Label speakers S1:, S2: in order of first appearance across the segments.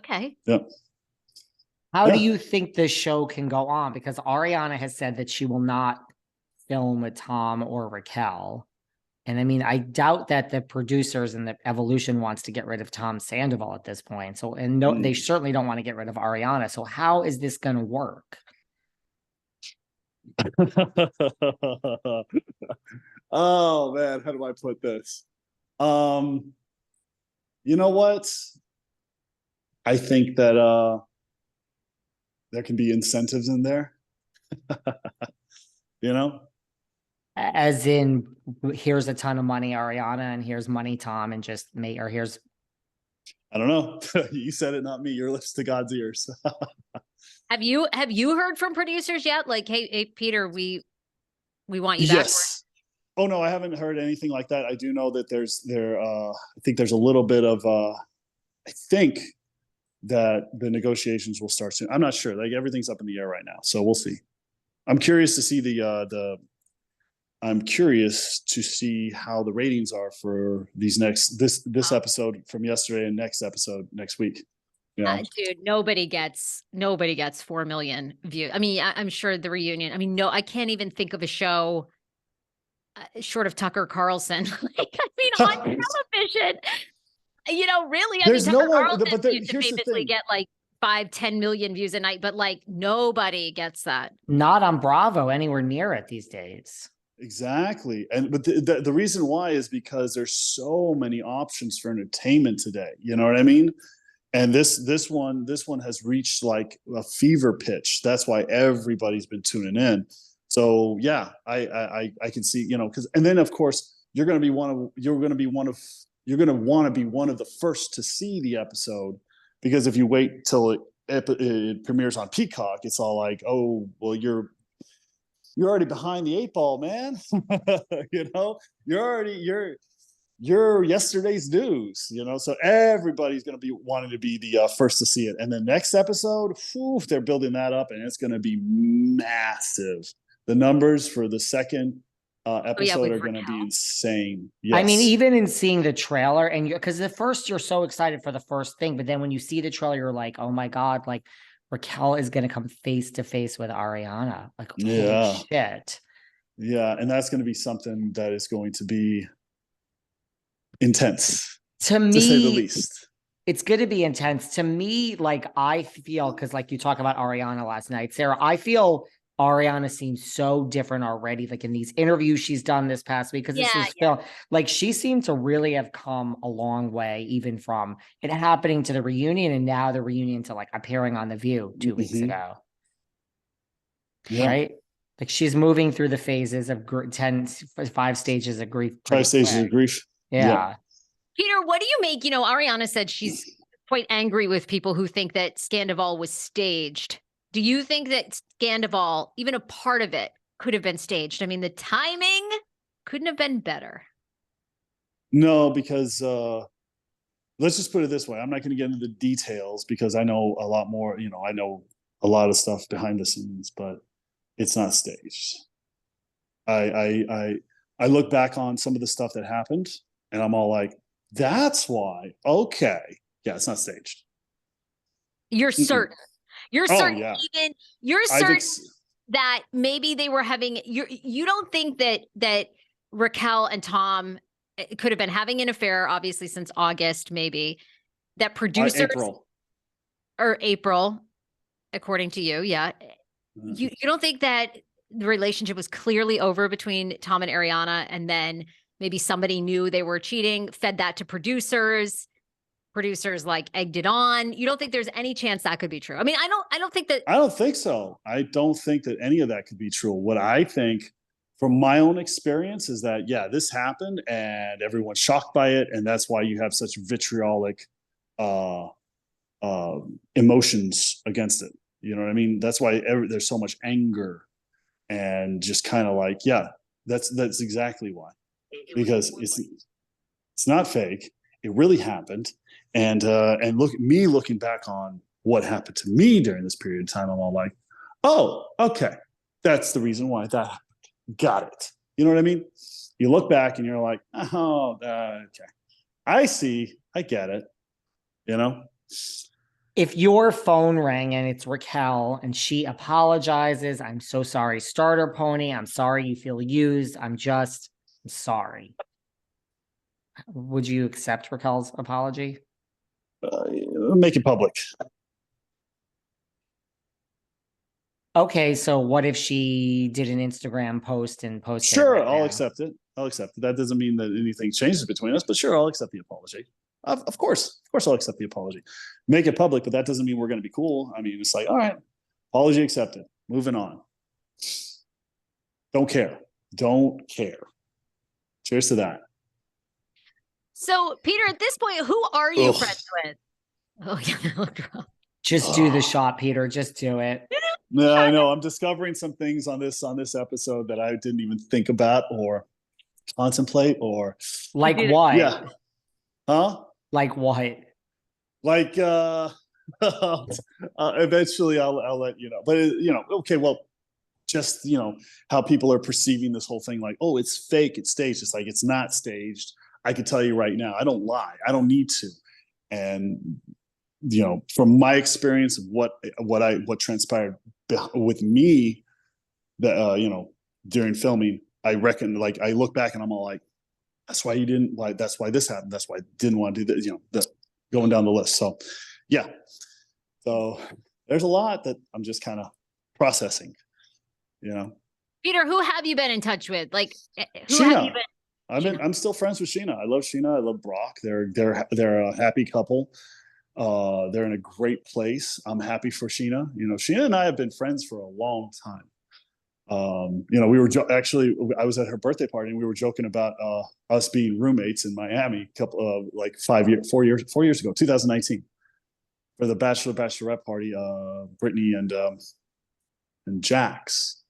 S1: Okay.
S2: Yep.
S3: How do you think the show can go on? Because Ariana has said that she will not film with Tom or Raquel. And I mean, I doubt that the producers and the Evolution wants to get rid of Tom Sandoval at this point. So, and no, they certainly don't want to get rid of Ariana. So how is this going to work?
S2: Oh man, how do I put this? You know what? I think that there can be incentives in there. You know?
S3: As in, here's a ton of money, Ariana, and here's money, Tom, and just me, or here's.
S2: I don't know. You said it, not me. Your lips to God's ears.
S1: Have you heard from producers yet? Like, hey, Peter, we want you back.
S2: Yes. Oh no, I haven't heard anything like that. I do know that I think there's a little bit of I think that the negotiations will start soon. I'm not sure. Like everything's up in the air right now. So we'll see. I'm curious to see I'm curious to see how the ratings are for this episode from yesterday and next episode next week. You know?
S1: Dude, nobody gets 4 million views. I mean, I'm sure the reunion. I mean, no, I can't even think of a show short of Tucker Carlson. Like, I mean, on television, you know, really. I
S2: There's
S1: mean, Tucker
S2: no one,
S1: Carlson
S2: but
S1: used to famously get like 5-10 million views a night, but like nobody gets that.
S3: Not on Bravo anywhere near it these days.
S2: Exactly. But the reason why is because there's so many options for entertainment today. You know what I mean? And this one has reached like a fever pitch. That's why everybody's been tuning in. So yeah, I can see, you know, and then of course you're going to want to be one of the first to see the episode, because if you wait till it premieres on Peacock, it's all like, oh, well, you're already behind the 8 ball, man. You know, you're yesterday's news, you know, so everybody's going to be wanting to be the first to see it. And the next episode, they're building that up and it's going to be massive. The numbers for the second episode are going to be insane. Yes.
S3: I mean, even in seeing the trailer, and because at first you're so excited for the first thing, but then when you see the trailer, you're like, oh my God, like Raquel is going to come face to face with Ariana. Like, holy shit.
S2: Yeah. And that's going to be something that is going to be intense,
S3: to me,
S2: to say the least.
S3: It's going to be intense. To me, like, I feel, because like you talk about Ariana last night, Sarah, I feel Ariana seems so different already, like in these interviews she's done this past week, because this is film, like she seemed to really have come a long way, even from it happening to the reunion and now the reunion to like appearing on The View 2 weeks ago. Yeah. Right? Like she's moving through the phases of 5 stages of grief.
S2: 5 stages of grief.
S3: Yeah.
S1: Peter, what do you make? You know, Ariana said she's quite angry with people who think that Scandoval was staged. Do you think that Scandoval, even a part of it, could have been staged? I mean, the timing couldn't have been better.
S2: No, because let's just put it this way. I'm not going to get into the details because I know a lot more, you know, I know a lot of stuff behind the scenes, but it's not staged. I look back on some of the stuff that happened and I'm all like, that's why. Okay. Yeah, it's not staged.
S1: You're certain. You're certain, you're certain that maybe they were having, you don't think that Raquel and Tom could have been having an affair, obviously since August, maybe, that producers April, according to you. Yeah. You don't think that the relationship was clearly over between Tom and Ariana, and then maybe somebody knew they were cheating, fed that to producers like egged it on? You don't think there's any chance that could be true? I mean, I don't think so.
S2: I don't think that any of that could be true. What I think from my own experience is that, yeah, this happened and everyone's shocked by it. And that's why you have such vitriolic emotions against it. You know what I mean? That's why there's so much anger and just kind of like, yeah, that's exactly why. Because it's not fake. It really happened. And looking back on what happened to me during this period of time, I'm all like, oh, okay, that's the reason why that happened. Got it. You know what I mean? You look back and you're like, oh, okay, I see, I get it. You know,
S3: If your phone rang and it's Raquel and she apologizes, I'm so sorry, starter pony. I'm sorry you feel used. I'm sorry. Would you accept Raquel's apology?
S2: Make it public.
S3: Okay, so what if she did an Instagram post and posted
S2: Sure,
S3: it right
S2: I'll
S3: now?
S2: accept it. I'll accept it. That doesn't mean that anything changes between us, but sure, I'll accept the apology. Of course, I'll accept the apology. Make it public, but that doesn't mean we're going to be cool. I mean, it's like, all right, apology accepted. Moving on. Don't care. Don't care. Cheers to that.
S1: So, Peter, at this point, who are you
S2: Ugh.
S1: friends with? Oh, yeah.
S3: Just do the shot, Peter. Just do it.
S2: No, I know. I'm discovering some things on this episode that I didn't even think about or contemplate or
S3: like what?
S2: Yeah. Huh?
S3: Like what?
S2: Like eventually I'll let you know. But okay, well, just how people are perceiving this whole thing, like, oh, it's fake, it's staged. It's like, it's not staged. I can tell you right now, I don't lie. I don't need to. And from my experience of what transpired with me, that during filming, I reckon, like, I look back and I'm all like, that's why you didn't, like, that's why this happened. That's why I didn't want to do that, going down the list. So yeah. So there's a lot that I'm just kind of processing,
S1: Peter, who have you been in touch with? Like, who
S2: Scheana.
S1: have you been?
S2: I'm still friends with Scheana. I love Scheana. I love Brock. They're a happy couple. They're in a great place. I'm happy for Scheana. Scheana and I have been friends for a long time. We were actually, I was at her birthday party and we were joking about us being roommates in Miami like 4 years ago, 2019, for the bachelorette party, Brittany and Jax.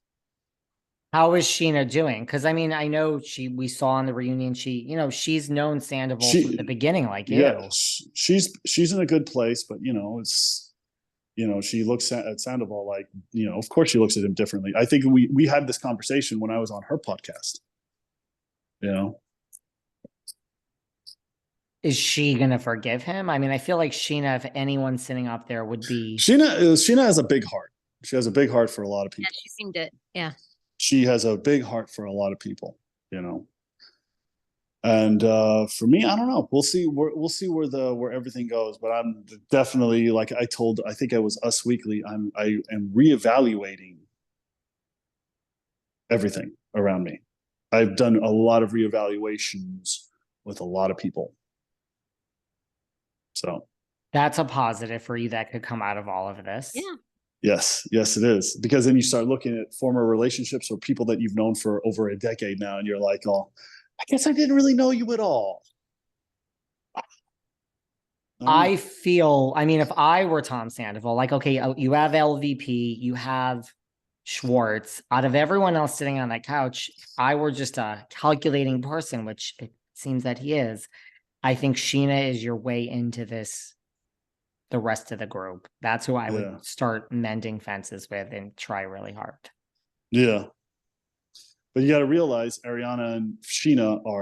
S3: How is Scheana doing? Because I mean, I know we saw on the reunion, she's known Scandoval from the beginning, like you.
S2: Yeah, she's in a good place, but it's she looks at Sandoval like, of course she looks at him differently. I think we had this conversation when I was on her podcast.
S3: Is she gonna forgive him? I mean, I feel like Scheana, if anyone sitting up there, would be.
S2: Scheana has a big heart. She has a big heart for a lot of people.
S1: Yeah, she seemed it. Yeah.
S2: She has a big heart for a lot of people, And for me, I don't know. We'll see where everything goes. But I'm definitely, like I think I was Us Weekly. I am reevaluating everything around me. I've done a lot of reevaluations with a lot of people. So
S3: that's a positive for you that could come out of all of this.
S1: Yeah.
S2: Yes, it is. Because then you start looking at former relationships or people that you've known for over a decade now, and you're like, oh, I guess I didn't really know you at all.
S3: I feel, I mean, if I were Tom Sandoval, like, okay, you have LVP, you have Schwartz. Out of everyone else sitting on that couch, if I were just a calculating person, which it seems that he is, I think Scheana is your way into the rest of the group. That's who I would start mending fences with and try really hard.
S2: Yeah. But you got to realize Ariana and Scheana are